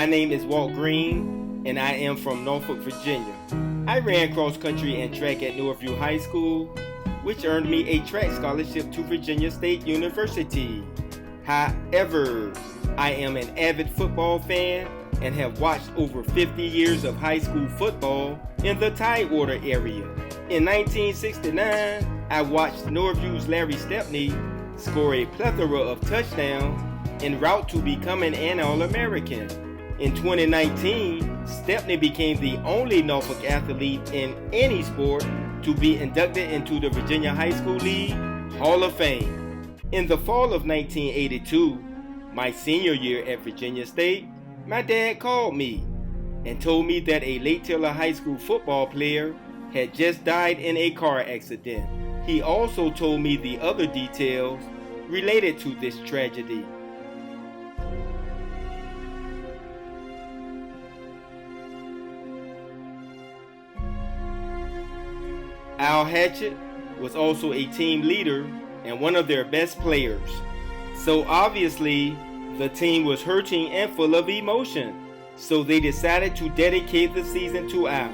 My name is Walt Green, and I am from Norfolk, Virginia. I ran cross country and track at Northview High School, which earned me a track scholarship to Virginia State University. However, I am an avid football fan and have watched over 50 years of high school football in the Tidewater area. In 1969, I watched Northview's Larry Stepney score a plethora of touchdowns en route to becoming an All-American. In 2019, Stepney became the only Norfolk athlete in any sport to be inducted into the Virginia High School League Hall of Fame. In the fall of 1982, my senior year at Virginia State, my dad called me and told me that a Lake Taylor High School football player had just died in a car accident. He also told me the other details related to this tragedy. Al HATCHETT was also a team leader and one of their best players. So obviously, the team was hurting and full of emotion. So they decided to dedicate the season to Al.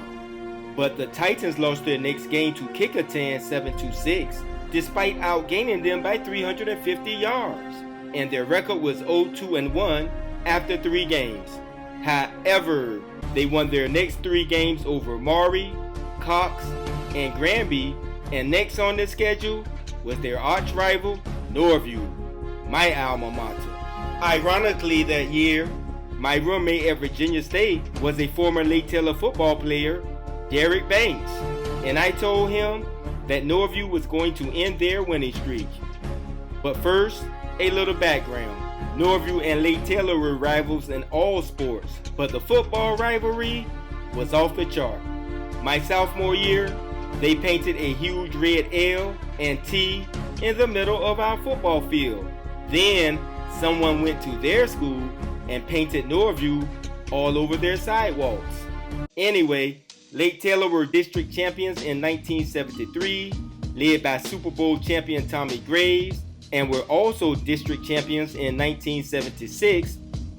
But the Titans lost their next game to Kickertan 7-6, despite outgaining them by 350 yards. And their record was 0-2-1 after 3 games. However, they won their next 3 games over Maury, Cox, and Granby, and next on the schedule was their arch rival, Northview, my alma mater. Ironically, that year, my roommate at Virginia State was a former Lake Taylor football player, Derek Banks, and I told him that Northview was going to end their winning streak. But first, a little background. Northview and Lake Taylor were rivals in all sports, but the football rivalry was off the chart. My sophomore year, they painted a huge red L and T in the middle of our football field. Then, someone went to their school and painted Northview all over their sidewalks. Anyway, Lake Taylor were district champions in 1973, led by Super Bowl champion Tommy Graves, and were also district champions in 1976,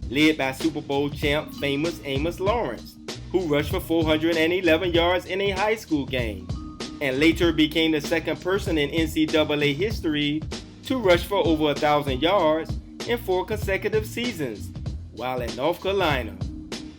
led by Super Bowl champ famous Amos Lawrence, who rushed for 411 yards in a high school game, and later became the second person in NCAA history to rush for over 1,000 yards in 4 consecutive seasons while at North Carolina.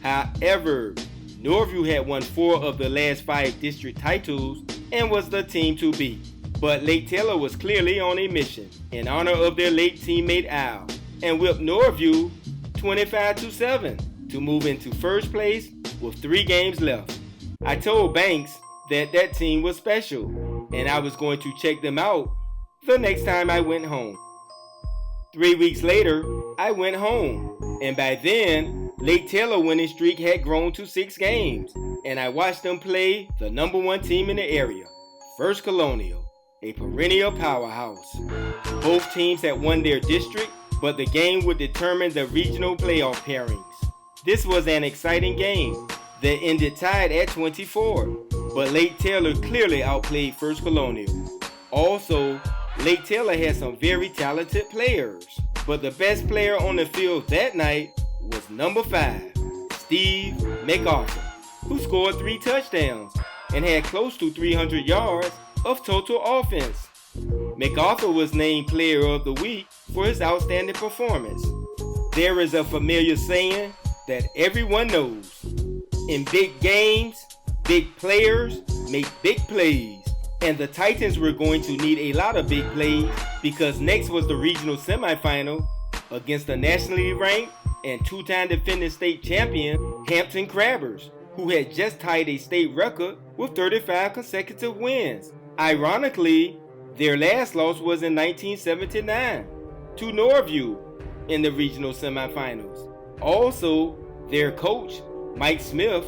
However, Northview had won 4 of the last 5 district titles and was the team to beat. But Lake Taylor was clearly on a mission in honor of their late teammate Al and whipped Northview 25-7 to move into first place with 3 games left. I told Banks that that team was special and I was going to check them out the next time I went home. 3 weeks later, I went home, and by then, Lake Taylor winning streak had grown to 6 games, and I watched them play the number 1 team in the area, First Colonial, a perennial powerhouse. Both teams had won their district, but the game would determine the regional playoff pairings. This was an exciting game that ended tied at 24, but Lake Taylor clearly outplayed First Colonial. Also, Lake Taylor had some very talented players, but the best player on the field that night was number 5, Steve McArthur, who scored 3 touchdowns and had close to 300 yards of total offense. McArthur was named Player of the Week for his outstanding performance. There is a familiar saying that everyone knows: in big games, big players make big plays. And the Titans were going to need a lot of big plays because next was the regional semifinal against the nationally ranked and 2-time defending state champion Hampton Crabbers, who had just tied a state record with 35 consecutive wins. Ironically, their last loss was in 1979 to Northview in the regional semifinals. Also, their coach, Mike Smith,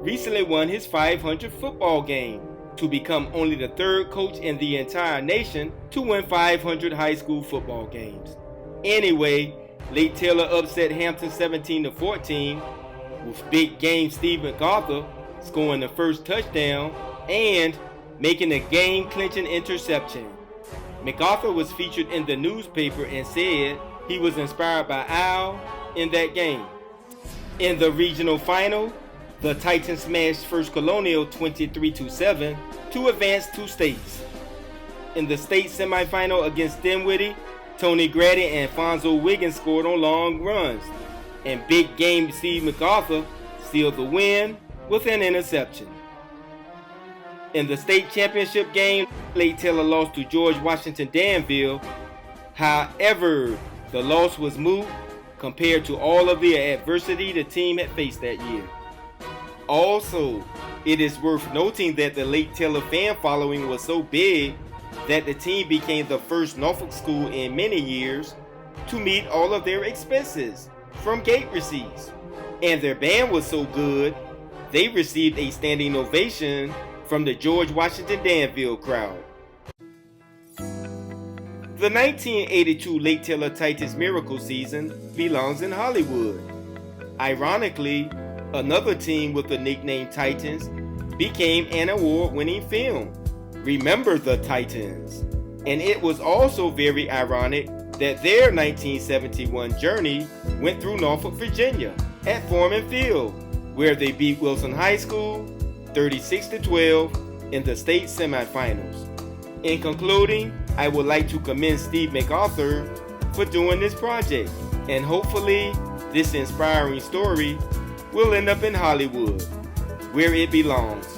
recently won his 500th football game to become only the 3rd coach in the entire nation to win 500 high school football games. Anyway, Lake Taylor upset Hampton 17-14 with big game Steve McArthur scoring the first touchdown and making a game-clinching interception. McArthur was featured in the newspaper and said he was inspired by Al in that game. In the regional final, the Titans smashed First Colonial 23-7 to advance to states. In the state semifinal against Dinwiddie, Tony Grady and Fonzo Wiggins scored on long runs. and big game Steve McArthur sealed the win with an interception. In the state championship game, Lake Taylor lost to George Washington Danville. However, the loss was moot compared to all of the adversity the team had faced that year. Also, it is worth noting that the Lake Taylor fan following was so big that the team became the first Norfolk school in many years to meet all of their expenses from gate receipts. And their band was so good, they received a standing ovation from the George Washington Danville crowd. The 1982 Lake Taylor Titans Miracle season belongs in Hollywood. Ironically, another team with the nickname Titans became an award-winning film, Remember the Titans. And it was also very ironic that their 1971 journey went through Norfolk, Virginia at Foreman Field, where they beat Wilson High School 36-12 in the state semifinals. In concluding, I would like to commend Steve McArthur for doing this project, and hopefully this inspiring story will end up in Hollywood, where it belongs.